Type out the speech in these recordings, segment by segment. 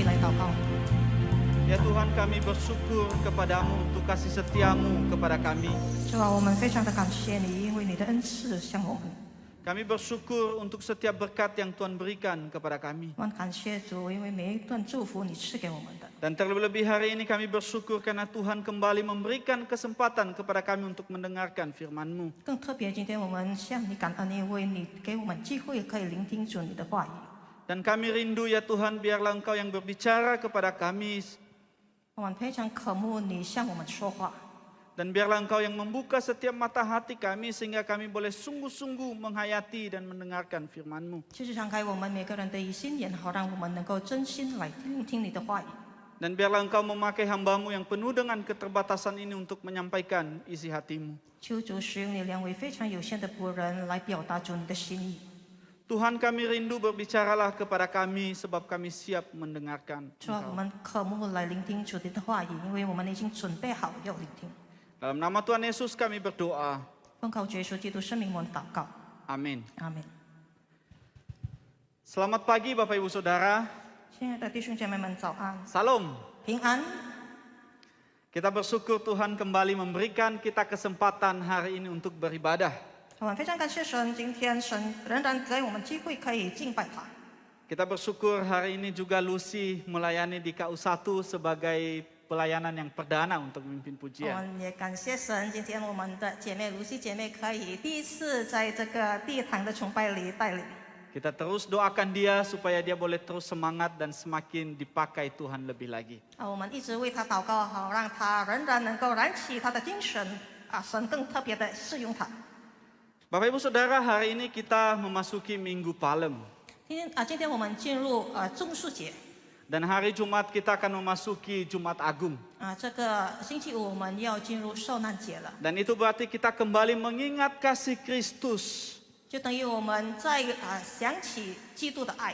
来祷告。 Ya Tuhan, kami bersyukur kepadamu untuk kasih setiamu kepada kami. 主啊，我们非常的感谢你，因为你的恩赐向我们。 Kami bersyukur untuk setiap berkat yang Tuhan berikan kepada kami. 我们感谢主，因为每一段祝福你赐给我们的。 Dan terlebih-lebih hari ini kami bersyukur karena Tuhan kembali memberikan kesempatan kepada kami untuk mendengarkan firman-Mu. 更特别，今天我们向你感恩，因为你给我们机会可以聆听主你的话语。 Dan kami rindu ya Tuhan, biarlah Engkau yang berbicara kepada kami. 我们非常渴慕你向我们说话， Dan biarlah Engkau yang membuka setiap mata hati kami sehingga kami boleh sungguh-sungguh menghayati dan mendengarkan firman-Mu. 就是敞开我们每个人的心眼，好让我们能够真心来聆听你的话语。 Dan biarlah Engkau memakai hamba-Mu yang penuh dengan keterbatasan ini untuk menyampaikan isi hati-Mu. 求主使用你两位非常有限的仆人来表达主你的心意。 Tuhan, kami rindu, berbicaralah kepada kami sebab kami siap mendengarkan 主啊，我 Engkau. 们渴慕来聆听主你的话语，因为我们已经准备好要聆听。 Dalam nama Tuhan Yesus kami berdoa. 奉靠主耶稣基督生命，我们祷告， Amin. 阿门。 Selamat pagi Bapak Ibu Saudara. 亲爱的弟兄姐妹们，早安， Salam. 平安。 Kita bersyukur Tuhan kembali memberikan kita kesempatan hari ini untuk beribadah. 我们非常感谢神，今天神仍然给我们机会可以敬拜他。 Kita bersyukur hari ini juga Lucy melayani di KU1 sebagai pelayanan yang perdana untuk memimpin 我 pujian. 们也感谢神，今天我们的姐妹卢西姐妹可以第一次在这个地堂的崇拜里带领。 Kita terus doakan dia supaya dia boleh terus semangat dan semakin dipakai Tuhan lebih lagi. 我们一直为他祷告，好让他仍然能够燃起他的精神。神更特别的使用他。 Bapak Ibu Saudara, hari ini kita memasuki Minggu Palem. 今天我们进入棕树节。 Dan hari Jumat kita akan memasuki Jumat Agung. 这个星期五我们要进入受难节了， Dan itu berarti kita kembali mengingat kasih Kristus. 就等于我们在想起基督的爱。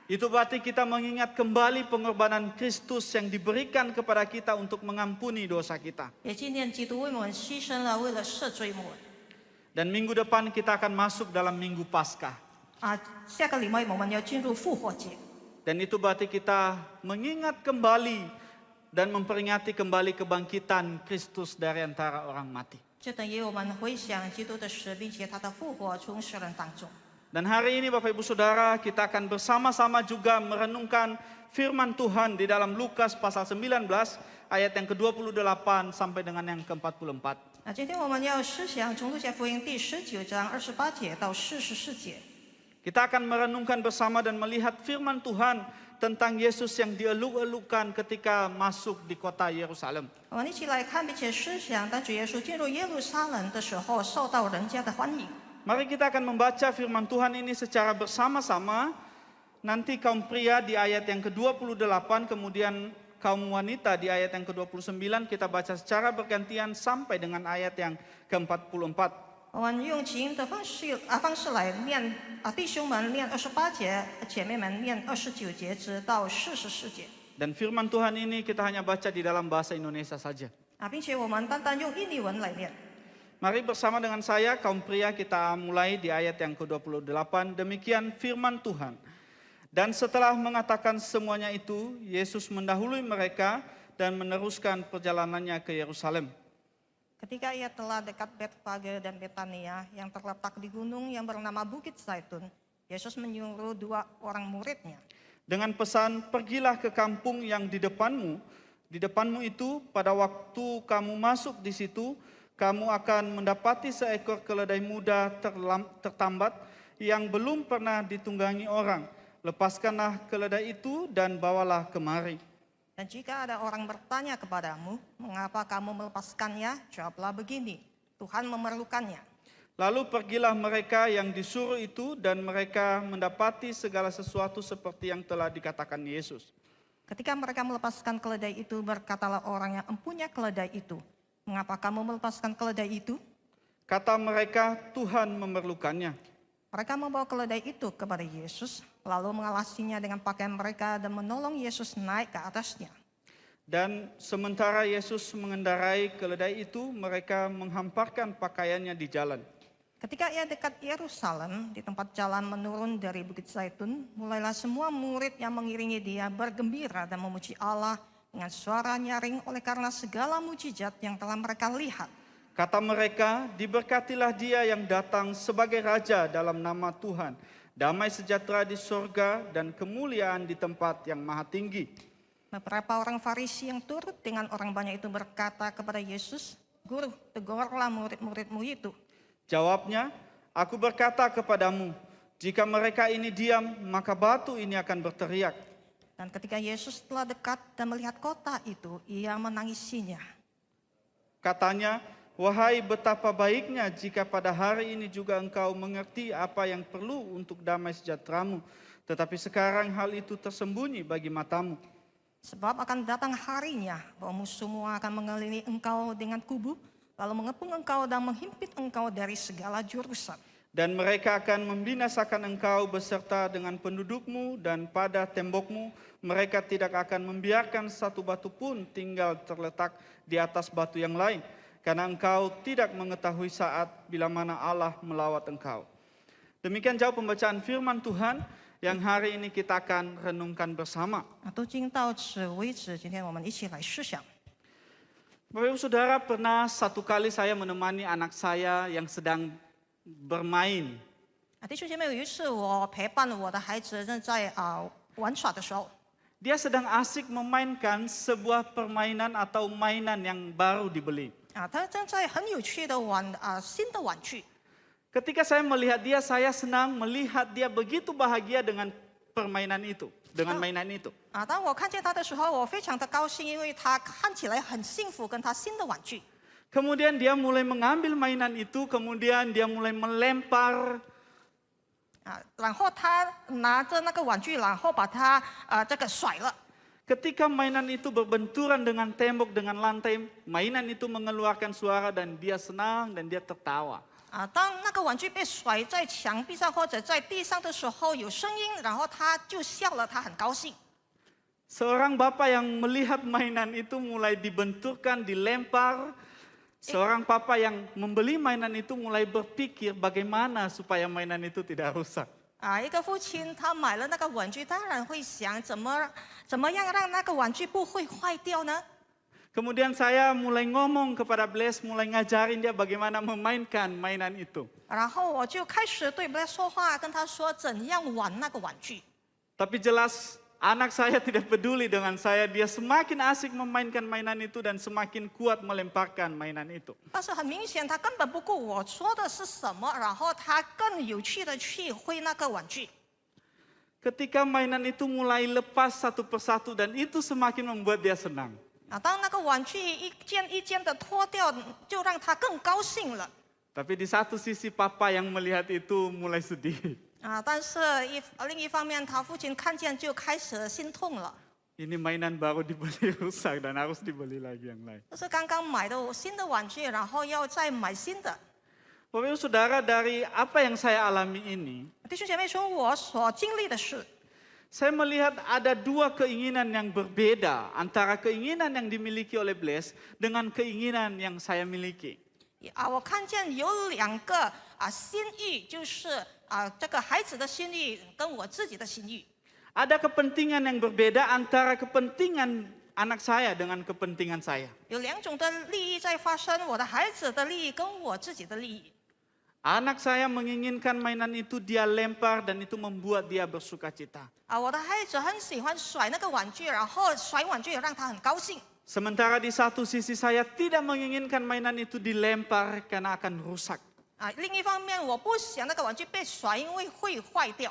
Itu berarti kita mengingat kembali pengorbanan Kristus yang diberikan kepada kita untuk mengampuni dosa kita. 也纪念基督为我们牺牲了，为了赦罪我们。 Dan minggu depan kita akan masuk dalam Minggu Paskah. 下个礼拜我们要进入复活节。 Dan itu berarti kita mengingat kembali dan memperingati kembali kebangkitan Kristus dari antara orang mati. 就等于我们回想基督的死，并且他的复活从死人当中。 Dan hari ini Bapak Ibu Saudara, kita akan bersama-sama juga merenungkan firman Tuhan di dalam Lukas pasal 19 ayat yang ke-28 sampai dengan yang ke-44. 今天我们要思想从路加福音第19章28节到44节。 Kita akan merenungkan bersama dan melihat firman Tuhan tentang Yesus yang dieluk-elukan ketika masuk di kota Yerusalem. 我们一起来看并且思想，当主耶稣进入耶路撒冷的时候，受到人家的欢迎。 Mari kita akan membaca firman Tuhan ini secara bersama-sama. Nanti kaum pria di ayat yang ke-28, kemudian kaum wanita di ayat yang ke-29, kita baca secara bergantian sampai dengan ayat yang ke-44. 我们用琴的方式来念弟兄们念28节，姐妹们念29节直到44节。 Dan firman Tuhan ini kita hanya baca di dalam bahasa Indonesia saja. 并且我们单单用印尼文来念。 Mari bersama dengan saya kaum pria kita mulai di ayat yang ke-28. Demikian firman Tuhan. Dan setelah mengatakan semuanya itu, Yesus mendahului mereka dan meneruskan perjalanannya ke Yerusalem. Ketika ia telah dekat Betfage dan Betania yang terletak di gunung yang bernama Bukit Zaitun, Yesus menyuruh 2 orang muridnya. Dengan pesan, pergilah ke kampung yang di depanmu. Di depanmu itu, pada waktu kamu masuk di situ, kamu akan mendapati seekor keledai muda tertambat yang belum pernah ditunggangi orang. Lepaskanlah keledai itu dan bawalah kemari. Dan jika ada orang bertanya kepadamu, mengapa kamu melepaskannya? Jawablah begini, Tuhan memerlukannya. Lalu pergilah mereka yang disuruh itu dan mereka mendapati segala sesuatu seperti yang telah dikatakan Yesus. Ketika mereka melepaskan keledai itu, berkatalah orang yang empunya keledai itu, mengapa kamu melepaskan keledai itu? Kata mereka, Tuhan memerlukannya. Mereka membawa keledai itu kepada Yesus, lalu mengalasinya dengan pakaian mereka dan menolong Yesus naik ke atasnya. Dan sementara Yesus mengendarai keledai itu, mereka menghamparkan pakaiannya di jalan. Ketika ia dekat Yerusalem, di tempat jalan menurun dari Bukit Zaitun, mulailah semua murid yang mengiringi dia bergembira dan memuji Allah dengan suara nyaring oleh karena segala mujizat yang telah mereka lihat. Kata mereka, diberkatilah dia yang datang sebagai Raja dalam nama Tuhan. Damai sejahtera di sorga dan kemuliaan di tempat yang maha tinggi. Beberapa orang Farisi yang turut dengan orang banyak itu berkata kepada Yesus, "Guru, tegurlah murid-muridmu itu." Jawabnya, aku berkata kepadamu, jika mereka ini diam, maka batu ini akan berteriak. Dan ketika Yesus telah dekat dan melihat kota itu, ia menangisinya. Katanya, wahai betapa baiknya jika pada hari ini juga engkau mengerti apa yang perlu untuk damai sejahteramu. Tetapi sekarang hal itu tersembunyi bagi matamu. Sebab akan datang harinya bahwa musuhmu akan mengelilingi engkau dengan kubu, lalu mengepung engkau dan menghimpit engkau dari segala jurusan. Dan mereka akan membinasakan engkau beserta dengan pendudukmu dan pada tembokmu. Mereka tidak akan membiarkan satu batu pun tinggal terletak di atas batu yang lain. Karena engkau tidak mengetahui saat bila mana Allah melawat engkau. Demikian jauh pembacaan firman Tuhan yang hari ini kita akan renungkan bersama. 都经到此为止，今天我们一起来思想。 Bapak Ibu Saudara, pernah satu kali saya menemani anak saya yang sedang bermain. 弟兄姐妹，有一次我陪伴我的孩子正在玩耍的时候， Dia sedang asik memainkan sebuah permainan atau mainan yang baru dibeli. 他正在很有趣的玩新的玩具。 Ketika saya melihat dia, saya senang melihat dia begitu bahagia dengan permainan itu, dengan mainan itu. 当我看见他的时候，我非常的高兴，因为他看起来很幸福，跟他新的玩具。 Kemudian dia mulai mengambil mainan itu, kemudian dia mulai melempar. 然后他拿着那个玩具，然后把它这个甩了。 Ketika mainan itu berbenturan dengan tembok, dengan lantai, mainan itu mengeluarkan suara dan dia senang dan dia tertawa. 当那个玩具被甩在墙壁上或者在地上的时候有声音，然后他就笑了，他很高兴。 Seorang bapak yang melihat mainan itu mulai dibenturkan, dilempar. Seorang papa yang membeli mainan itu mulai berpikir bagaimana supaya mainan itu tidak rusak. 一个父亲他买了那个玩具，当然会想怎么样让那个玩具不会坏掉呢？ Kemudian saya mulai ngomong kepada Blaise, mulai ngajarin dia bagaimana memainkan mainan itu. 然后我就开始对 Blaise 说话，跟他说怎样玩那个玩具。 Tapi jelas anak saya tidak peduli dengan saya, dia semakin asik memainkan mainan itu dan semakin kuat melemparkan mainan itu. 但是很明显，他根本不顾我说的是什么，然后他更有趣的去挥那个玩具。 Ketika mainan itu mulai lepas satu persatu dan itu semakin membuat dia senang. 当那个玩具一件一件的脱掉，就让他更高兴了。 Tapi di satu sisi papa yang melihat itu mulai sedih. 但是另一方面，他父亲看见就开始心痛了。 Ini mainan baru dibeli rusak dan harus dibeli lagi yang lain. 这是刚刚买的新的玩具，然后要再买新的。 Bapak Ibu Saudara, dari apa yang saya alami ini, 弟兄姐妹说，我所经历的事， saya melihat ada dua keinginan yang berbeda antara keinginan yang dimiliki oleh Blaise dengan keinginan yang saya miliki. 我看见有两个心意，就是这个孩子的心意跟我自己的心意。 Ada kepentingan yang berbeda antara kepentingan anak saya dengan kepentingan saya. 有两种的利益在发生，我的孩子的利益跟我自己的利益。 Anak saya menginginkan mainan itu dia lempar dan itu membuat dia bersuka cita. 我的孩子很喜欢甩那个玩具，然后甩玩具让他很高兴。 Sementara di satu sisi saya tidak menginginkan mainan itu dilempar karena akan rusak. 另一方面，我不想那个玩具被甩，因为会坏掉。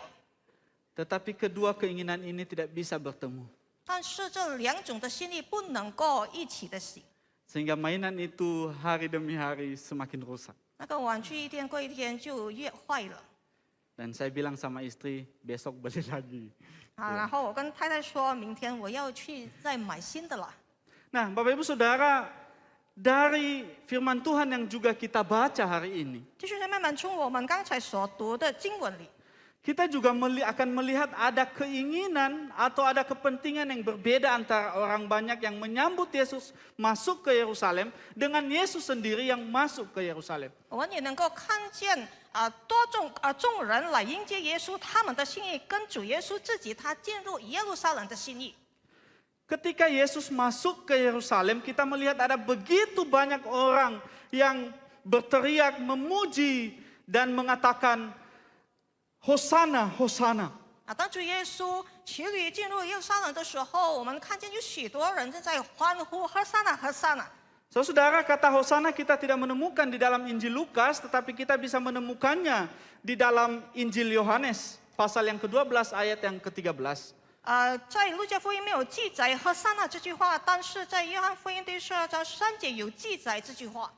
Tetapi kedua keinginan ini tidak bisa bertemu. 但是这两种的心意不能够一起的行， Sehingga mainan itu hari demi hari semakin rusak. 那个玩具一天过一天就越坏了。 Dan saya bilang sama istri, besok beli lagi. 然后我跟太太说，明天我要去再买新的了。 Nah, Bapak Ibu Saudara, dari firman Tuhan yang juga kita baca hari ini, 弟兄姐妹们，从我们刚才所读的经文里， kita juga akan melihat ada keinginan atau ada kepentingan yang berbeda antara orang banyak yang menyambut Yesus masuk ke Yerusalem dengan Yesus sendiri yang masuk ke Yerusalem. 我们也能够看见众人来迎接耶稣，他们的心意跟主耶稣自己他进入耶路撒冷的心意。 Ketika Yesus masuk ke Yerusalem, kita melihat ada begitu banyak orang yang berteriak, memuji dan mengatakan Hosana, Hosana. 当主耶稣骑驴进入耶路撒冷的时候，我们看见有许多人正在欢呼和撒那和撒那。 Saudara, kata Hosana kita tidak menemukan di dalam Injil Lukas, tetapi kita bisa menemukannya di dalam Injil Yohanes, pasal yang ke-12 ayat yang ke-13. 在路加福音没有记载和撒那这句话，但是在约翰福音第12章13节有记载这句话。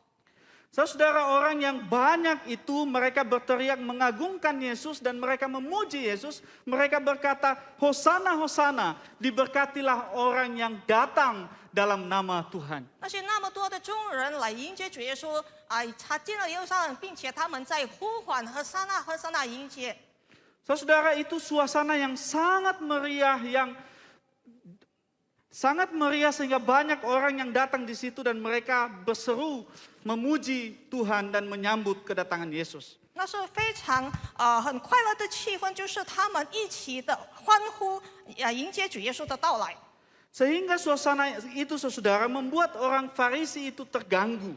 Saudara, orang yang banyak itu mereka berteriak mengagungkan Yesus dan mereka memuji Yesus. Mereka berkata, Hosana, Hosana, diberkatilah orang yang datang dalam nama Tuhan. 那些那么多的众人来迎接主耶稣，他进了耶路撒冷，并且他们在呼唤和撒那和撒那迎接。 Saudara, itu suasana yang sangat meriah, sangat meriah sehingga banyak orang yang datang di situ dan mereka berseru memuji Tuhan dan menyambut kedatangan Yesus. 那是非常很快乐的气氛，就是他们一起的欢呼迎接主耶稣的到来。 Sehingga suasana itu saudara membuat orang Farisi itu terganggu.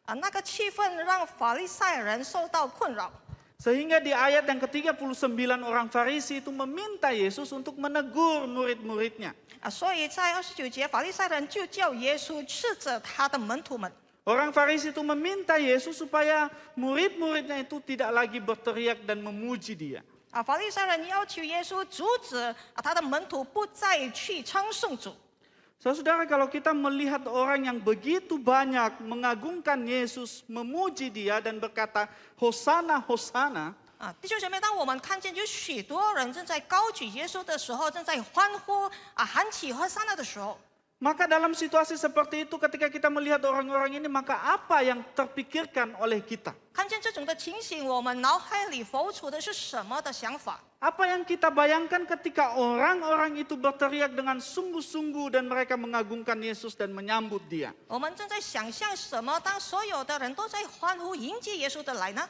那个气氛让法利赛人受到困扰。 Sehingga di ayat yang ke-39 orang Farisi itu meminta Yesus untuk menegur murid-muridnya. 所以在29节，法利赛人就叫耶稣斥责他的门徒们。 Orang Farisi itu meminta Yesus supaya murid-muridnya itu tidak lagi berteriak dan memuji dia. 法利赛人要求耶稣阻止他的门徒不再去称颂主。 Saudara, kalau kita melihat orang yang begitu banyak mengagungkan Yesus, memuji dia dan berkata, Hosana, Hosana. 弟兄姐妹，当我们看见有许多人正在高举耶稣的时候，正在欢呼喊起和撒那的时候， Maka dalam situasi seperti itu ketika kita melihat orang-orang ini, maka apa yang terpikirkan oleh kita? 看见这种的情形，我们脑海里浮出的是什么的想法？ Apa yang kita bayangkan ketika orang-orang itu berteriak dengan sungguh-sungguh dan mereka mengagungkan Yesus dan menyambut dia? 我们正在想象什么？当所有的人都在欢呼迎接耶稣的来呢？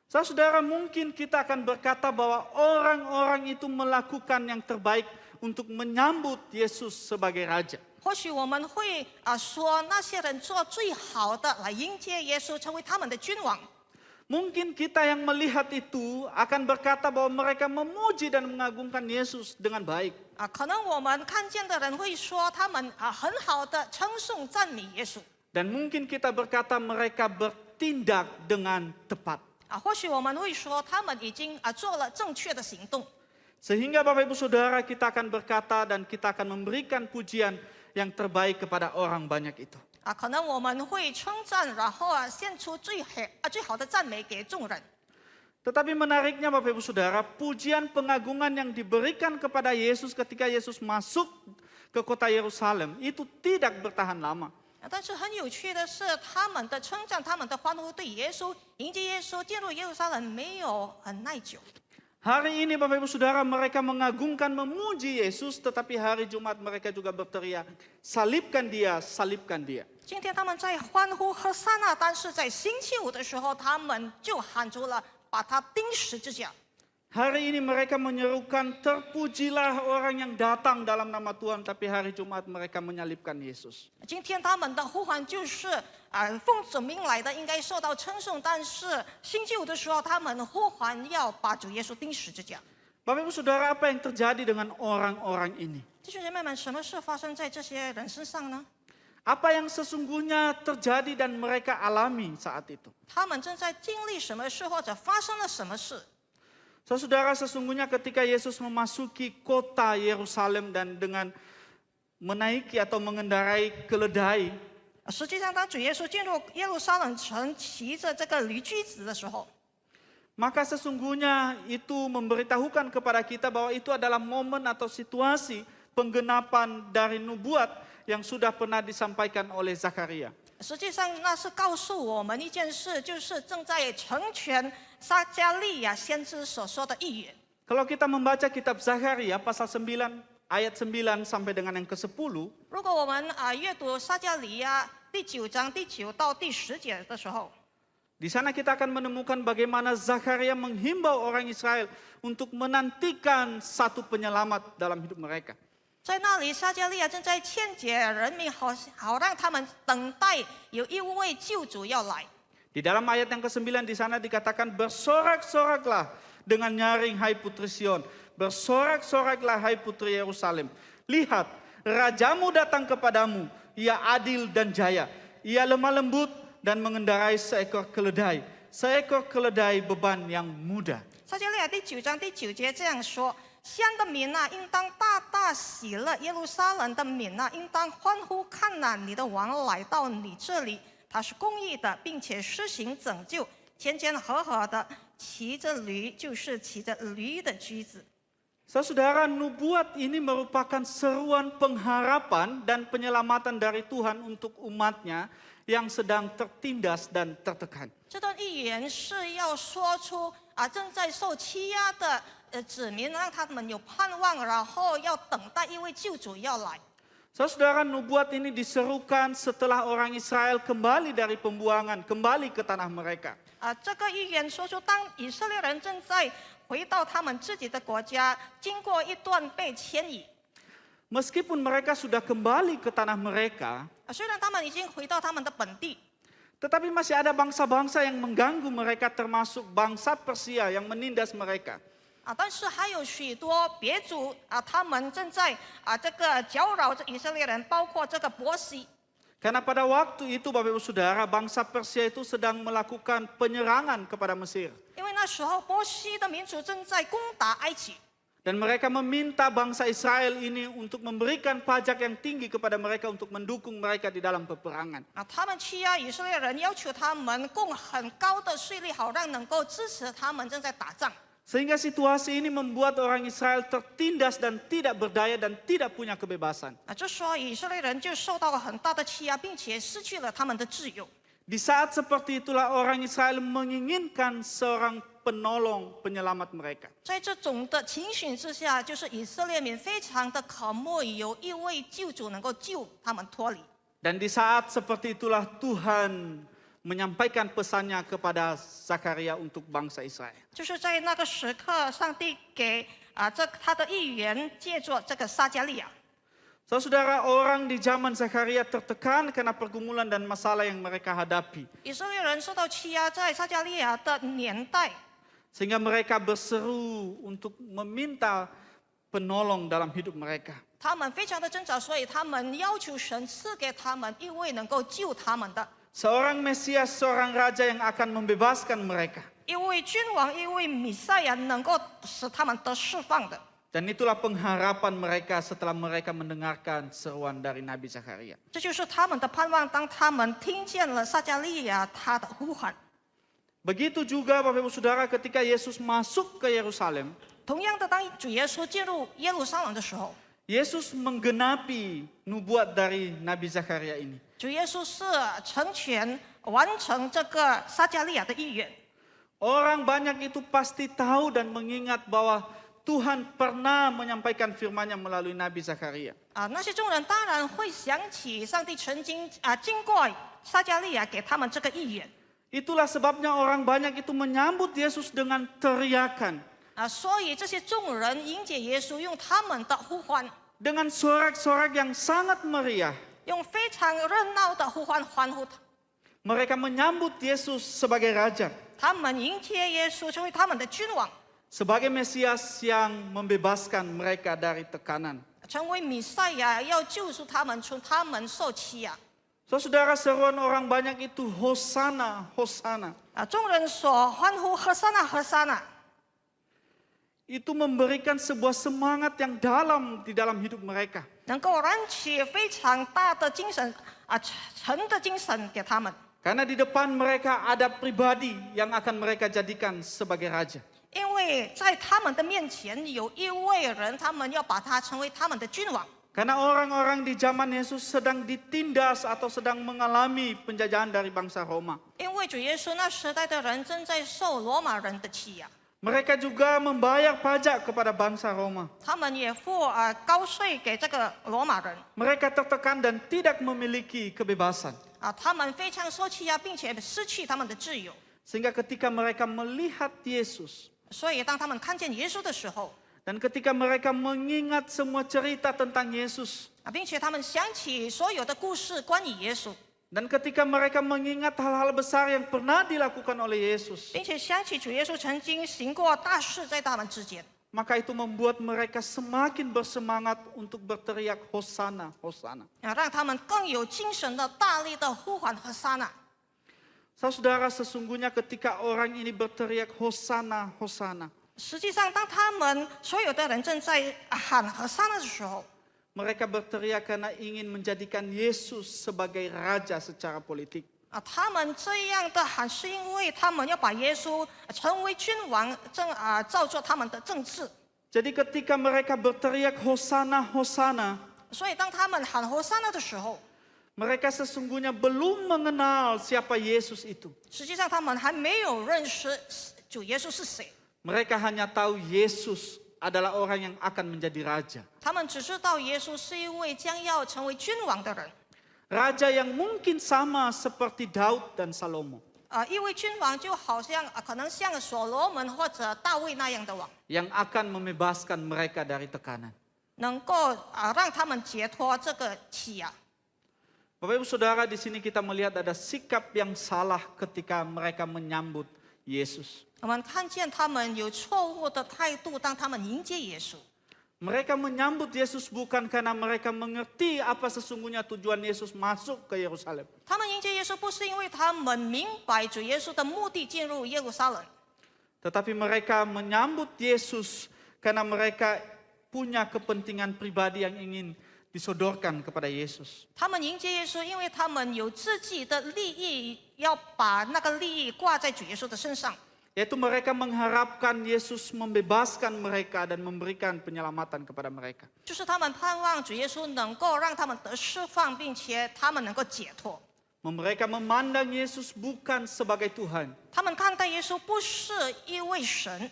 Saudara, mungkin kita akan berkata bahwa orang-orang itu melakukan yang terbaik untuk menyambut Yesus sebagai Raja. 或许我们会说那些人做最好的来迎接耶稣，成为他们的君王。 Mungkin kita yang melihat itu akan berkata bahwa mereka memuji dan mengagungkan Yesus dengan baik. 可能我们看见的人会说他们很好的称颂赞美耶稣。 Dan mungkin kita berkata mereka bertindak dengan tepat. 或许我们会说他们已经做了正确的行动。 Sehingga Bapak Ibu Saudara, kita akan berkata dan kita akan memberikan pujian yang terbaik kepada orang banyak itu. 可能我们会称赞，然后献出最好的赞美给众人。 Tetapi menariknya Bapak Ibu Saudara, pujian pengagungan yang diberikan kepada Yesus ketika Yesus masuk ke kota Yerusalem itu tidak bertahan lama. 但是很有趣的是，他们的称赞、他们的欢呼对耶稣迎接耶稣进入耶路撒冷没有很耐久。 Hari ini Bapak Ibu Saudara, mereka mengagungkan, memuji Yesus, tetapi hari Jumat mereka juga berteriak, salibkan dia, salibkan dia. 今天他们在欢呼和撒那，但是在星期五的时候，他们就喊出了把他钉十字架。 Hari ini mereka menyerukan, terpujilah orang yang datang dalam nama Tuhan, tapi hari Jumat mereka menyalibkan Yesus. 今天他们的呼唤就是奉主名来的，应该受到称颂，但是星期五的时候，他们呼唤要把主耶稣钉十字架。 Bapak Ibu Saudara, apa yang terjadi dengan orang-orang ini? 弟兄姐妹们，什么事发生在这些人身上呢？ Apa yang sesungguhnya terjadi dan mereka alami saat itu? 他们正在经历什么事，或者发生了什么事？ Saudara, sesungguhnya ketika Yesus memasuki kota Yerusalem dan dengan menaiki atau mengendarai keledai, 实际上，当主耶稣进入耶路撒冷城，骑着这个驴驹子的时候， maka sesungguhnya itu memberitahukan kepada kita bahwa itu adalah momen atau situasi penggenapan dari nubuat yang sudah pernah disampaikan oleh Zakaria. 实际上那是告诉我们一件事，就是正在成全撒加利亚先知所说的预言。Kalau kita membaca kitab Zakharia pasal 9 ayat 9 sampai dengan yang ke-10, 如果我们阅读撒迦利亚第9章第9到第10节的时候， di sana kita akan menemukan bagaimana Zakharia menghimbau orang Israel untuk menantikan satu penyelamat dalam hidup mereka. 在那里撒迦利亚正在劝解人民，好让他们等待有一位救主要来。 Di dalam ayat yang ke-9 di sana dikatakan bersorak-soraklah dengan nyaring hai putri Sion, bersorak-soraklah hai putri Yerusalem. Lihat, rajamu datang kepadamu, ia adil dan jaya, ia lemah lembut dan mengendarai seekor keledai beban yang mudah. 撒迦利亚第9章第9节这样说：西安的民啊，应当大大喜乐；耶路撒冷的民啊，应当欢呼！看哪，你的王来到你这里，他是公义的，并且施行拯救，前前合合的，骑着驴，就是骑着驴的驹子。 Saudara, nubuat ini merupakan seruan pengharapan dan penyelamatan dari Tuhan untuk umatnya yang sedang tertindas dan tertekan. 这段预言是要说出正在受欺压的子民，让他们有盼望，然后要等待一位救主要来。 Saudara, nubuat ini diserukan setelah orang Israel kembali dari pembuangan, kembali ke tanah mereka. 这个预言说出，当以色列人正在回到他们自己的国家，经过一段被迁移。 Meskipun mereka sudah kembali ke tanah mereka, 虽然他们已经回到他们的本地， tetapi masih ada bangsa-bangsa yang mengganggu mereka, termasuk bangsa Persia yang menindas mereka. 但是还有许多别族他们正在这个搅扰着以色列人，包括这个伯西。 Karena pada waktu itu Bapak Ibu Saudara, bangsa Persia itu sedang melakukan penyerangan kepada Mesir. 因为那时候波西的民族正在攻打埃及。 Dan mereka meminta bangsa Israel ini untuk memberikan pajak yang tinggi kepada mereka untuk mendukung mereka di dalam peperangan. 他们欺压以色列人，要求他们供很高的税率，好让能够支持他们正在打仗。 Sehingga situasi ini membuat orang Israel tertindas dan tidak berdaya dan tidak punya kebebasan. 这时候以色列人就受到了很大的欺压，并且失去了他们的自由。 Di saat seperti itulah orang Israel menginginkan seorang penolong, penyelamat mereka. 在这种的情形之下，就是以色列民非常的渴慕有一位救主能够救他们脱离。 Dan di saat seperti itulah Tuhan menyampaikan pesannya kepada Zakaria untuk bangsa Israel. 就是在那个时刻，上帝给他的预言，借着这个撒迦利亚。 Saudara, orang di zaman Zakaria tertekan karena pergumulan dan masalah yang mereka hadapi. 以色列人受到欺压，在撒迦利亚的年代， Sehingga mereka berseru untuk meminta penolong dalam hidup mereka. 他们非常的挣扎，所以他们要求神赐给他们一位能够救他们的， Seorang Mesias, seorang Raja yang akan membebaskan mereka. 一位君王，一位弥赛亚，能够使他们得释放的。 Dan itulah pengharapan mereka setelah mereka mendengarkan seruan dari Nabi Zakaria. 这就是他们的盼望。当他们听见了撒迦利亚他的呼喊， Begitu juga Bapak Ibu Saudara ketika Yesus masuk ke Yerusalem, 同样的，当主耶稣进入耶路撒冷的时候， Yesus menggenapi nubuat dari Nabi Zakaria ini. 主耶稣是成全完成这个撒迦利亚的预言。 Orang banyak itu pasti tahu dan mengingat bahwa Tuhan pernah menyampaikan firman-Nya melalui Nabi Zakaria. 那些众人当然会想起上帝曾经经过撒迦利亚给他们这个预言。 Itulah sebabnya orang banyak itu menyambut Yesus dengan teriakan, 所以这些众人迎接耶稣，用他们的呼唤， dengan sorak-sorak yang sangat meriah. 用非常热闹的呼唤欢呼他。 Mereka menyambut Yesus sebagai Raja, 他们迎接耶稣成为他们的君王， sebagai Mesias yang membebaskan mereka dari tekanan. 成为弥赛亚，要救赎他们，从他们受欺压。 Saudara, seruan orang banyak itu Hosana, Hosana. 众人所欢呼和散那和散那， Itu memberikan sebuah semangat yang dalam di dalam hidup mereka. 能够燃起非常大的精神沉的精神给他们。 Karena di depan mereka ada pribadi yang akan mereka jadikan sebagai raja. 因为在他们的面前有一位人，他们要把他成为他们的君王。 Karena orang-orang di zaman Yesus sedang ditindas atau sedang mengalami penjajahan dari bangsa Roma. 因为主耶稣那时代的人正在受罗马人的欺压， Mereka juga membayar pajak kepada bangsa Roma. 他们也付高税给这个罗马人 Mereka tertekan dan tidak memiliki kebebasan. 他们非常受欺压，并且失去他们的自由。 Sehingga ketika mereka melihat Yesus, 所以当他们看见耶稣的时候 dan ketika mereka mengingat semua cerita tentang Yesus, 并且他们想起所有的故事关于耶稣， dan ketika mereka mengingat hal-hal besar yang pernah dilakukan oleh Yesus, 并且想起主耶稣曾经行过大事在他们之间， maka itu membuat mereka semakin bersemangat untuk berteriak Hosana, Hosana. 让他们更有精神的大力的呼喊和撒那。 Saudara, sesungguhnya ketika orang ini berteriak Hosana, Hosana, 实际上，当他们所有的人正在喊和撒那的时候， mereka berteriak karena ingin menjadikan Yesus sebagai raja secara politik. 他们这样的喊是因为他们要把耶稣成为君王，照做他们的政治。 Jadi ketika mereka berteriak Hosana, Hosana, 所以当他们喊和撒那的时候， mereka sesungguhnya belum mengenal siapa Yesus itu. 实际上他们还没有认识主耶稣是谁， Mereka hanya tahu Yesus adalah orang yang akan menjadi raja. 他们只知道耶稣是一位将要成为君王的人。 Raja yang mungkin sama seperti Daud dan Salomo. 一位君王就好像可能像所罗门或者大卫那样的王， Yang akan membebaskan mereka dari tekanan. 能够让他们解脱这个欺压。 Bapak Ibu Saudara, di sini kita melihat ada sikap yang salah ketika mereka menyambut Yesus. 我们看见他们有错误的态度，当他们迎接耶稣。 Mereka menyambut Yesus bukan karena mereka mengerti apa sesungguhnya tujuan Yesus masuk ke Yerusalem. 他们迎接耶稣不是因为他们明白主耶稣的目的进入耶路撒冷， Tetapi mereka menyambut Yesus karena mereka punya kepentingan pribadi yang ingin disodorkan kepada Yesus. 他们迎接耶稣，因为他们有自己的利益，要把那个利益挂在主耶稣的身上。 Yaitu mereka mengharapkan Yesus membebaskan mereka dan memberikan penyelamatan kepada mereka. 就是他们盼望主耶稣能够让他们得释放，并且他们能够解脱。 Mereka memandang Yesus bukan sebagai Tuhan, 他们看待耶稣不是一位神，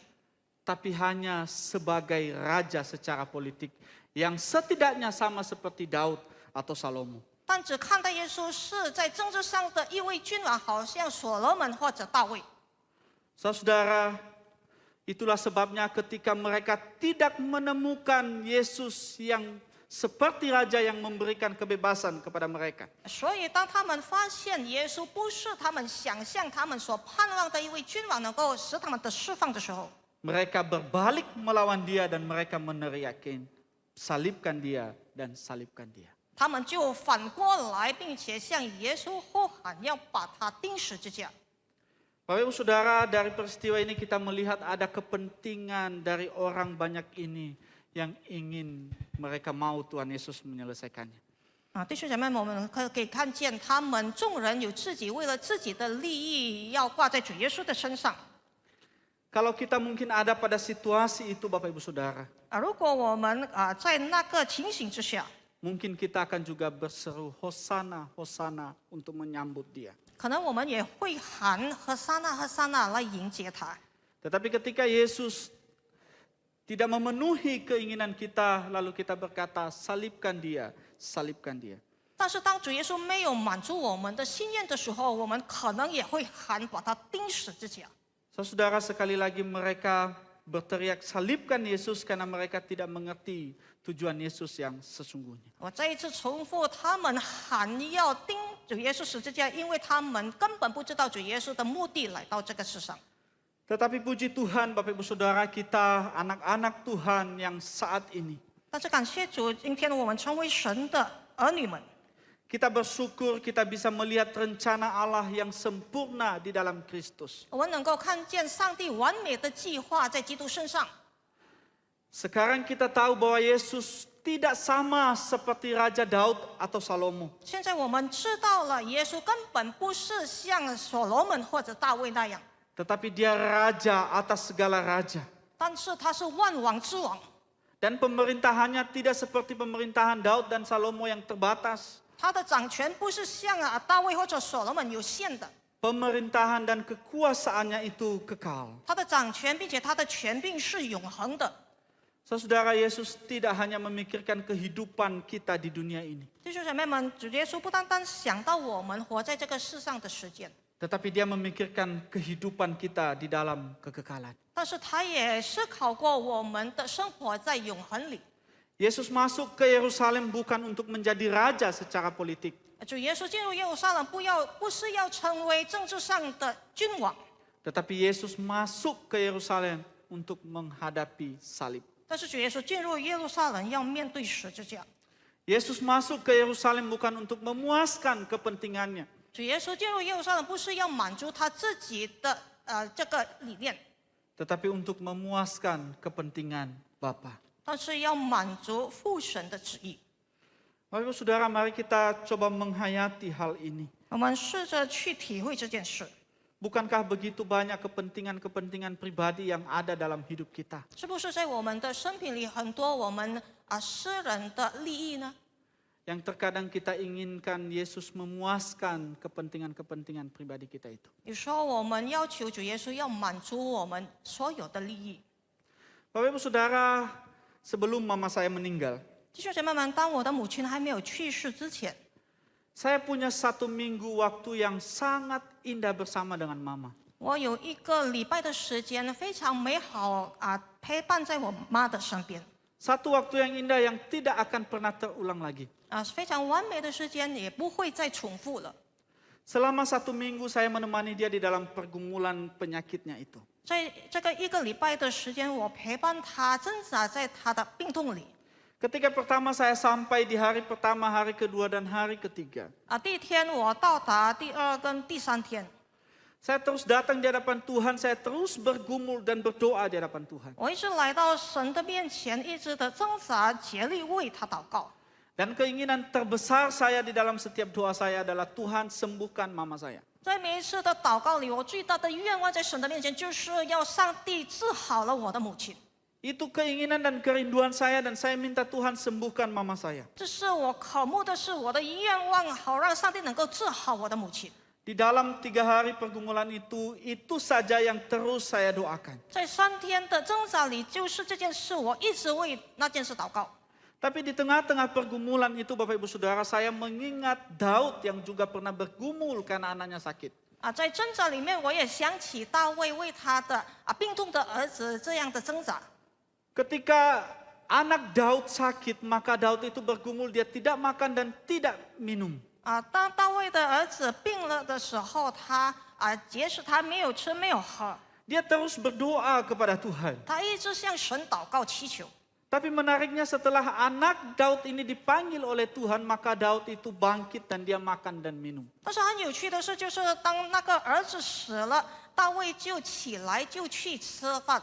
tapi hanya sebagai raja secara politik yang setidaknya sama seperti Daud atau Salomo. 但只看待耶稣是在政治上的一位君王，好像所罗门或者大卫。 Saudara, itulah sebabnya ketika mereka tidak menemukan Yesus yang seperti raja yang memberikan kebebasan kepada mereka. 所以，当他们发现耶稣不是他们想象、他们所盼望的一位君王，能够使他们得释放的时候， Mereka berbalik melawan dia dan mereka meneriakin, salibkan dia dan salibkan dia. 他们就反过来，并且向耶稣呼喊，要把他钉十字架。 Bapak Ibu Saudara, dari peristiwa ini kita melihat ada kepentingan dari orang banyak ini yang ingin mereka mau Tuhan Yesus menyelesaikannya. 弟兄姐妹们，我们可以看见，他们众人有自己为了自己的利益，要挂在主耶稣的身上。 Kalau kita mungkin ada pada situasi itu Bapak Ibu Saudara, 如果我们在那个情形之下， mungkin kita akan juga berseru Hosana, Hosana untuk menyambut dia. 可能我们也会喊和撒那和撒那来迎接他。 Tetapi ketika Yesus tidak memenuhi keinginan kita, lalu kita berkata, salibkan dia, salibkan dia. 但是当主耶稣没有满足我们的心愿的时候，我们可能也会喊把他钉十字架。 Saudara, sekali lagi mereka berteriak salibkan Yesus karena mereka tidak mengerti tujuan Yesus yang sesungguhnya. 我再一次重复，他们喊要钉主耶稣十字架，因为他们根本不知道主耶稣的目的来到这个世上。 Tetapi puji Tuhan Bapak Ibu Saudara, kita anak-anak Tuhan yang saat ini. 但是感谢主，今天我们成为神的儿女们， Kita bersyukur kita bisa melihat rencana Allah yang sempurna di dalam Kristus. 我们能够看见上帝完美的计划在基督身上。 Sekarang kita tahu bahwa Yesus tidak sama seperti Raja Daud atau Salomo. 现在我们知道了，耶稣根本不是像所罗门或者大卫那样， Tetapi dia raja atas segala raja. 但是他是万王之王， Dan pemerintahannya tidak seperti pemerintahan Daud dan Salomo yang terbatas. 他的掌权不是像大卫或者所罗门有限的， pemerintahan dan kekuasaannya itu kekal. 他的掌权，并且他的权柄是永恒的。 Saudara, Yesus tidak hanya memikirkan kehidupan kita di dunia ini, 弟兄姐妹们，主耶稣不单单想到我们活在这个世上的时间， tetapi dia memikirkan kehidupan kita di dalam kekekalan. 但是他也思考过我们的生活在永恒里。 Yesus masuk ke Yerusalem bukan untuk menjadi raja secara politik, 主耶稣进入耶路撒冷，不是要成为政治上的君王， tetapi Yesus masuk ke Yerusalem untuk menghadapi salib. 但是主耶稣进入耶路撒冷要面对十字架。 Yesus masuk ke Yerusalem bukan untuk memuaskan kepentingannya, 主耶稣进入耶路撒冷不是要满足他自己的这个理念， tetapi untuk memuaskan kepentingan Bapa. 但是要满足父神的旨意。 Bapak Ibu Saudara, mari kita coba menghayati hal ini. 我们试着去体会这件事， Bukankah begitu banyak kepentingan-kepentingan pribadi yang ada dalam hidup kita? 是不是在我们的生命里很多我们私人的利益呢？ Yang terkadang kita inginkan Yesus memuaskan kepentingan-kepentingan pribadi kita itu. 有时候我们要求主耶稣要满足我们所有的利益。 Bapak Ibu Saudara, sebelum mama saya meninggal, 弟兄姐妹们，当我的母亲还没有去世之前， saya punya 1 minggu waktu yang sangat indah bersama dengan mama. 我有1个礼拜的时间非常美好陪伴在我妈的身边。 Satu waktu yang indah yang tidak akan pernah terulang lagi. 非常完美的时间，也不会再重复了。 Selama 1 minggu saya menemani dia di dalam pergumulan penyakitnya itu. 在这个1个礼拜的时间，我陪伴他挣扎在他的病痛里。 Ketika pertama saya sampai di hari pertama, hari kedua, dan hari ketiga. 第1天我到达，第2跟第3天， Saya terus datang di hadapan Tuhan, saya terus bergumul dan berdoa di hadapan Tuhan. 我一直来到神的面前，一直的挣扎，竭力为他祷告。 Dan keinginan terbesar saya di dalam setiap doa saya adalah Tuhan sembuhkan mama saya. 在每一次的祷告里，我最大的愿望在神的面前，就是要上帝治好了我的母亲。 Itu keinginan dan kerinduan saya dan saya minta Tuhan sembuhkan mama saya. 这是我渴慕的，是我的愿望，好让上帝能够治好我的母亲。 Di dalam 3 hari pergumulan itu saja yang terus saya doakan. 在3天的挣扎里，就是这件事，我一直为那件事祷告。 Tapi di tengah-tengah pergumulan itu Bapak Ibu Saudara, saya mengingat Daud yang juga pernah bergumul karena anaknya sakit. 在挣扎里面，我也想起大卫为他的病痛的儿子这样的挣扎。 Ketika anak Daud sakit, maka Daud itu bergumul, dia tidak makan dan tidak minum. 当大卫的儿子病了的时候，他节食，他没有吃，没有喝， Dia terus berdoa kepada Tuhan. 他一直向神祷告祈求。 Tapi menariknya setelah anak Daud ini dipanggil oleh Tuhan, maka Daud itu bangkit dan dia makan dan minum. 但是很有趣的是，就是当那个儿子死了，大卫就起来就去吃饭。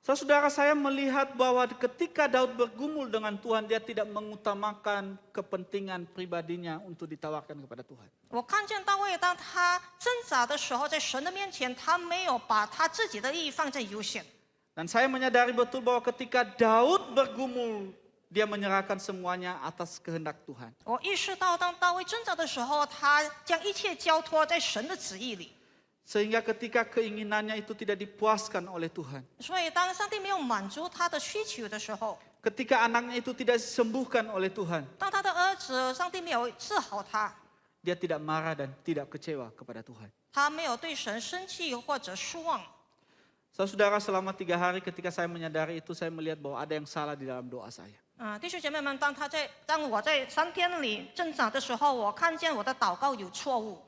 Saudara, saya melihat bahwa ketika Daud bergumul dengan Tuhan, dia tidak mengutamakan kepentingan pribadinya untuk ditawarkan kepada Tuhan. 我看见大卫，当他挣扎的时候，在神的面前，他没有把他自己的利益放在优先。 Dan saya menyadari betul bahwa ketika Daud bergumul, dia menyerahkan semuanya atas kehendak Tuhan. 我意识到，当大卫挣扎的时候，他将一切交托在神的旨意里。 Sehingga ketika keinginannya itu tidak dipuaskan oleh Tuhan. 所以，当上帝没有满足他的需求的时候， Ketika anaknya itu tidak disembuhkan oleh Tuhan, 当他的儿子上帝没有治好他， dia tidak marah dan tidak kecewa kepada Tuhan. 他没有对神生气或者失望。 Saudara, selama 3 hari ketika saya menyadari itu, saya melihat bahwa ada yang salah di dalam doa saya. 弟兄姐妹们，当我在3天里挣扎的时候，我看见我的祷告有错误。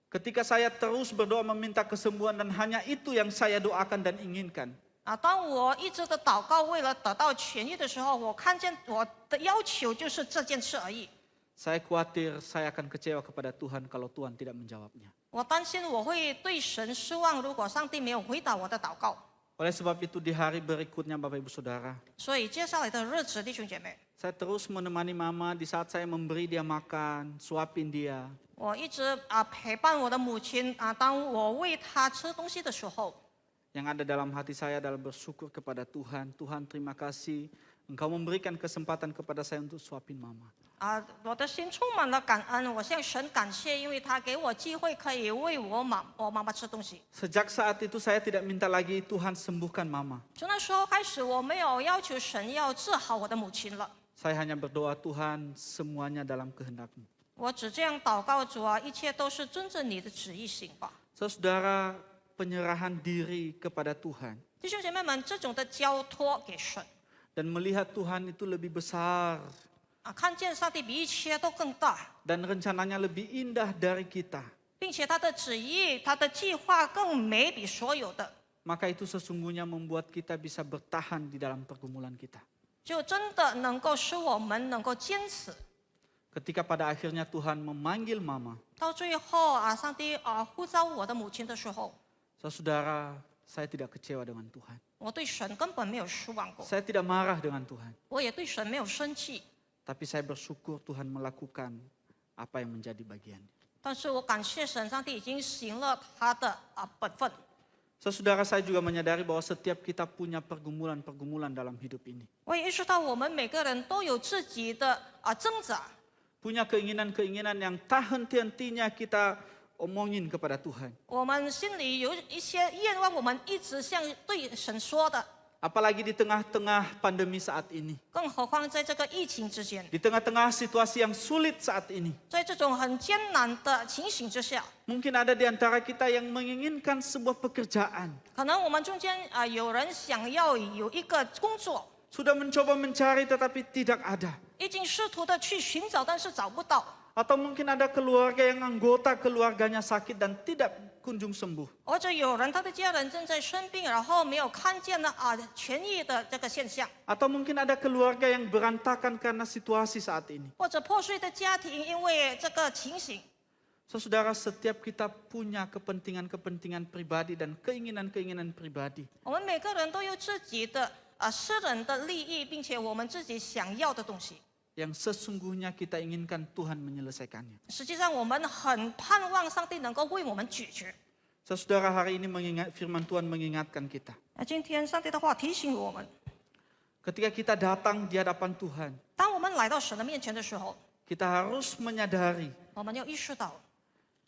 Ketika saya terus berdoa meminta kesembuhan dan hanya itu yang saya doakan dan inginkan. 当我一直的祷告为了得到痊愈的时候，我看见我的要求就是这件事而已。 Saya khawatir saya akan kecewa kepada Tuhan kalau Tuhan tidak menjawabnya. 我担心我会对神失望，如果上帝没有回答我的祷告。 Oleh sebab itu di hari berikutnya Bapak Ibu Saudara, 所以接下来的日子，弟兄姐妹， saya terus menemani mama di saat saya memberi dia makan, suapin dia. 我一直陪伴我的母亲当我喂她吃东西的时候， Yang ada dalam hati saya adalah bersyukur kepada Tuhan. Tuhan, terima kasih Engkau memberikan kesempatan kepada saya untuk suapin mama. 我的心充满了感恩，我向神感谢，因为他给我机会可以为我妈妈吃东西。 Sejak saat itu saya tidak minta lagi Tuhan sembuhkan mama. 从那时候开始，我没有要求神要治好我的母亲了， Saya hanya berdoa Tuhan semuanya dalam kehendak-Mu. 我只这样祷告主啊，一切都是遵着你的旨意行吧。 Saudara, penyerahan diri kepada Tuhan 弟兄姐妹们，这种的交托给神 dan melihat Tuhan itu lebih besar 看见上帝比一切都更大， dan rencananya lebih indah dari kita, 并且他的旨意、他的计划更美比所有的， maka itu sesungguhnya membuat kita bisa bertahan di dalam pergumulan kita. 就真的能够使我们能够坚持。 Ketika pada akhirnya Tuhan memanggil mama, 到最后上帝呼召我的母亲的时候， saudara, saya tidak kecewa dengan Tuhan. 我对神根本没有失望过， Saya tidak marah dengan Tuhan. 我也对神没有生气， Tapi saya bersyukur Tuhan melakukan apa yang menjadi bagiannya. 但是我感谢神，上帝已经行了他的本分。 Saudara, saya juga menyadari bahwa setiap kita punya pergumulan-pergumulan dalam hidup ini. 我也意识到，我们每个人都有自己的挣扎， Punya keinginan-keinginan yang tak henti-hentinya kita omongin kepada Tuhan. 我们心里有一些愿望，我们一直向对神说的。 Apalagi di tengah-tengah pandemi saat ini. 更何况在这个疫情之间， Di tengah-tengah situasi yang sulit saat ini. 在这种很艰难的情形之下， Mungkin ada di antara kita yang menginginkan sebuah pekerjaan. 可能我们中间有人想要有一个工作， Sudah mencoba mencari tetapi tidak ada. 已经试图的去寻找，但是找不到。 Atau mungkin ada keluarga yang anggota keluarganya sakit dan tidak kunjung sembuh. 或者有人他的家人正在生病，然后没有看见呢痊愈的这个现象， Atau mungkin ada keluarga yang berantakan karena situasi saat ini. 或者破碎的家庭因为这个情形。 Saudara, setiap kita punya kepentingan-kepentingan pribadi dan keinginan-keinginan pribadi. 我们每个人都有自己的私人的利益，并且我们自己想要的东西。 Yang sesungguhnya kita inginkan Tuhan menyelesaikannya. 实际上，我们很盼望上帝能够为我们解决。 Saudara, hari ini firman Tuhan mengingatkan kita. 今天上帝的话提醒我们， Ketika kita datang di hadapan Tuhan, 当我们来到神的面前的时候， kita harus menyadari 我们要意识到，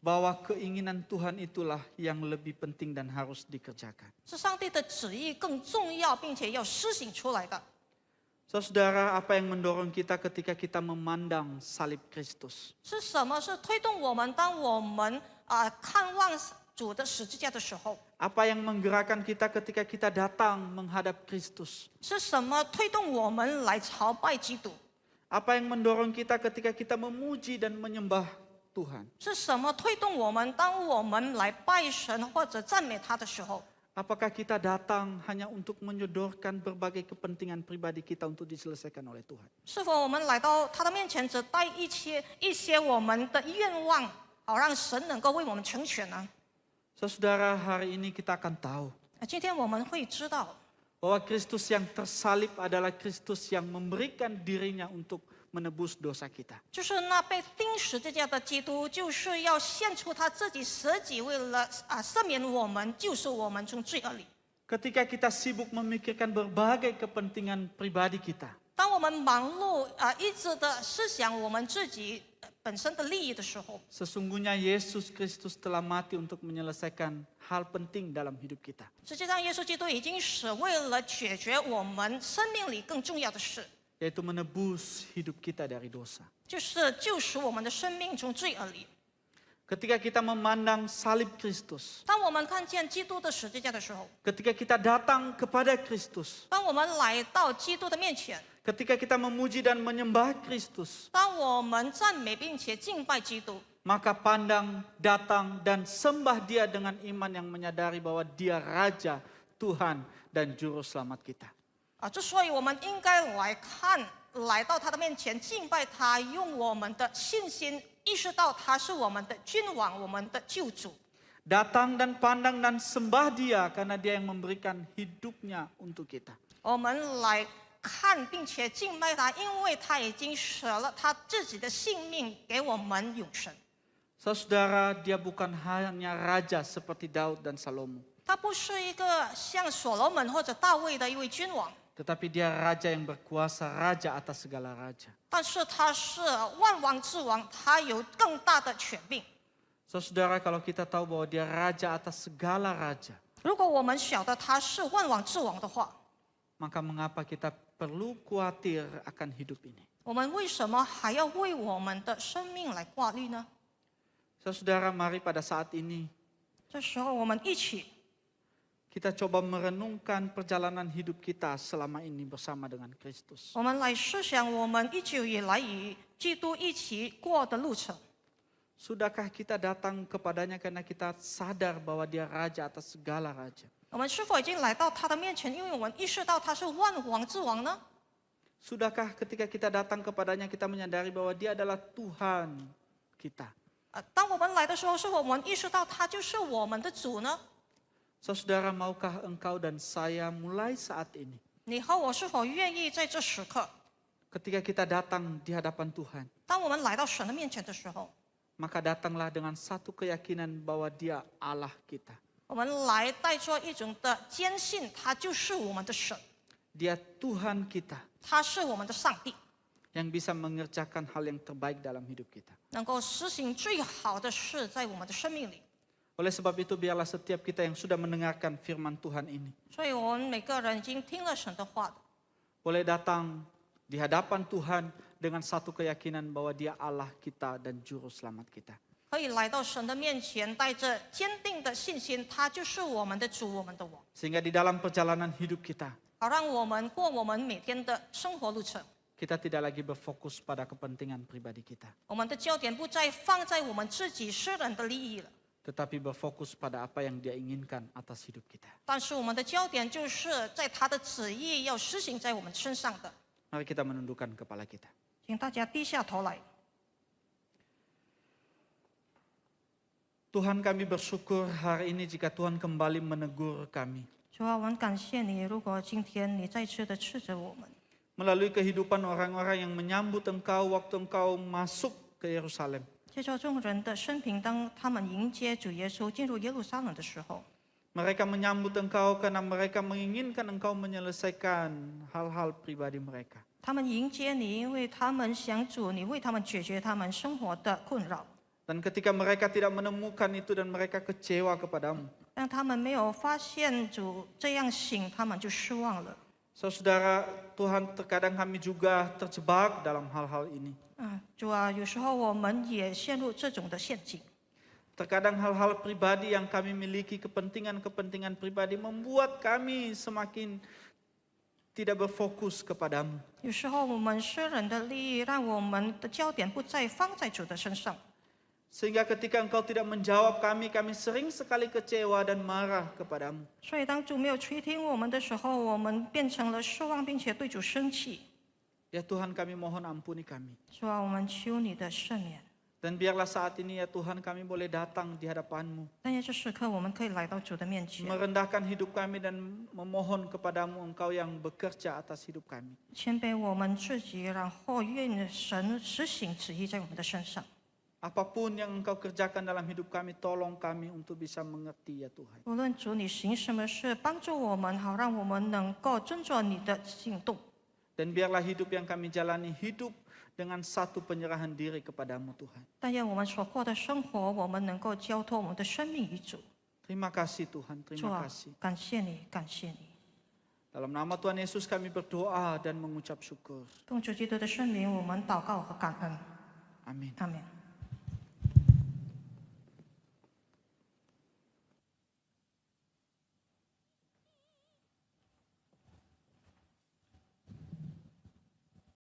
bahwa keinginan Tuhan itulah yang lebih penting dan harus dikerjakan. 是上帝的旨意更重要，并且要施行出来的。 Saudara, apa yang mendorong kita ketika kita memandang salib Kristus? 是什么？是推动我们，当我们看望主的十字架的时候， Apa yang menggerakkan kita ketika kita datang menghadap Kristus? 是什么推动我们来朝拜基督？ Apa yang mendorong kita ketika kita memuji dan menyembah Tuhan? 是什么推动我们，当我们来拜神或者赞美他的时候？ Apakah kita datang hanya untuk menyodorkan berbagai kepentingan pribadi kita untuk diselesaikan oleh Tuhan? 是否我们来到他的面前，只带一些我们的愿望，好让神能够为我们成全呢？ Saudara, hari ini kita akan tahu 今天我们会知道， bahwa Kristus yang tersalib adalah Kristus yang memberikan dirinya untuk menebus dosa kita. 就是那被钉十字架的基督，就是要献出他自己舍己，为了赦免我们，救赎我们从罪恶里。 Ketika kita sibuk memikirkan berbagai kepentingan pribadi kita, 当我们忙碌一直的思想我们自己本身的利益的时候， sesungguhnya Yesus Kristus telah mati untuk menyelesaikan hal penting dalam hidup kita. 实际上耶稣基督已经死，为了解决我们生命里更重要的事， Yaitu menebus hidup kita dari dosa. 就是救赎我们的生命从罪恶里。 Ketika kita memandang salib Kristus, 当我们看见基督的十字架的时候， ketika kita datang kepada Kristus, 当我们来到基督的面前， ketika kita memuji dan menyembah Kristus, 当我们赞美并且敬拜基督， maka pandang, datang, dan sembah Dia dengan iman yang menyadari bahwa Dia Raja, Tuhan, dan Juru Selamat kita. 之所以我们应该来到他的面前敬拜他，用我们的信心意识到他是我们的君王，我们的救主。 Datang dan pandang dan sembah Dia karena Dia yang memberikan hidupnya untuk kita. 我们来看并且敬拜他，因为他已经舍了他自己的性命给我们永生。 Saudara, Dia bukan hanya raja seperti Daud dan Salomo. 他不是一个像所罗门或者大卫的一位君王， Tetapi dia raja yang berkuasa, raja atas segala raja. 但是他是万王之王，他有更大的权柄。 Saudara, kalau kita tahu bahwa dia raja atas segala raja, 如果我们晓得他是万王之王的话， maka mengapa kita perlu khawatir akan hidup ini? 我们为什么还要为我们的生命来挂虑呢？ Saudara, mari pada saat ini 这时候，我们一起 kita coba merenungkan perjalanan hidup kita selama ini bersama dengan Kristus. 我们来思想我们一直以来与基督一起过的路程。 Sudahkah kita datang kepadanya karena kita sadar bahwa dia raja atas segala raja? 我们是否已经来到他的面前，因为我们意识到他是万王之王呢？ Sudahkah ketika kita datang kepadanya kita menyadari bahwa dia adalah Tuhan kita? 当我们来的时候，是否我们意识到他就是我们的主呢？ Saudara, maukah engkau dan saya mulai saat ini, 你和我是否愿意在这时刻， ketika kita datang di hadapan Tuhan, 当我们来到神的面前的时候， maka datanglah dengan satu keyakinan bahwa dia Allah kita. 我们来带着一种的坚信，他就是我们的神， Dia Tuhan kita 他是我们的上帝， yang bisa mengerjakan hal yang terbaik dalam hidup kita. 能够实行最好的事在我们的生命里。 Oleh sebab itu biarlah setiap kita yang sudah mendengarkan firman Tuhan ini 所以，我们每个人已经听了神的话的， boleh datang di hadapan Tuhan dengan satu keyakinan bahwa dia Allah kita dan juru selamat kita. 可以来到神的面前，带着坚定的信心，他就是我们的主，我们的王， Sehingga di dalam perjalanan hidup kita, 好让我们过我们每天的生活路程。 kita tidak lagi berfokus pada kepentingan pribadi kita, 我们的焦点不再放在我们自己私人的利益了， tetapi berfokus pada apa yang dia inginkan atas hidup kita. 但是我们的焦点就是在他的旨意要实行在我们身上的。 Mari kita menundukkan kepala kita. 请大家低下头来。 Tuhan, kami bersyukur hari ini jika Tuhan kembali menegur kami. 主啊，我们感谢你，如果今天你再次的斥责我们， Melalui kehidupan orang-orang yang menyambut Engkau waktu Engkau masuk ke Yerusalem. 接着众人的生平，当他们迎接主耶稣进入耶路撒冷的时候， Mereka menyambut Engkau karena mereka menginginkan Engkau menyelesaikan hal-hal pribadi mereka. 他们迎接你，因为他们想主你为他们解决他们生活的困扰。 Dan ketika mereka tidak menemukan itu dan mereka kecewa kepadamu. 让他们没有发现主这样行，他们就失望了。 Saudara, Tuhan terkadang kami juga terjebak dalam hal-hal ini. 主啊，有时候我们也陷入这种的陷阱。 Terkadang hal-hal pribadi yang kami miliki, kepentingan-kepentingan pribadi membuat kami semakin tidak berfokus kepadamu. 有时候我们私人的利益，让我们的焦点不再放在主的身上。 Sehingga ketika Engkau tidak menjawab kami sering sekali kecewa dan marah kepadamu. 所以当主没有垂听我们的时候，我们变成了失望，并且对主生气。 Ya Tuhan, kami mohon ampuni kami. 主啊，我们求你的赦免。 Dan biarlah saat ini ya Tuhan kami boleh datang di hadapan-Mu. 但愿这时刻我们可以来到主的面前， Merendahkan hidup kami dan memohon kepadamu Engkau yang bekerja atas hidup kami. 谦卑我们自己，然后愿神实行旨意在我们的身上。 Apapun yang Engkau kerjakan dalam hidup kami, tolong kami untuk bisa mengerti ya Tuhan. 无论主你行什么事，帮助我们，好让我们能够遵着你的行动。 Dan biarlah hidup yang kami jalani hidup dengan satu penyerahan diri kepadamu Tuhan. 但愿我们所过的生活，我们能够交托我们的生命于主。 Terima kasih Tuhan, 主 terima 啊 kasih. ，感谢你，感谢你。 Dalam nama Tuhan Yesus kami berdoa dan mengucap syukur. 奉主基督的圣名，我们祷告和感恩。 Amin. 阿门。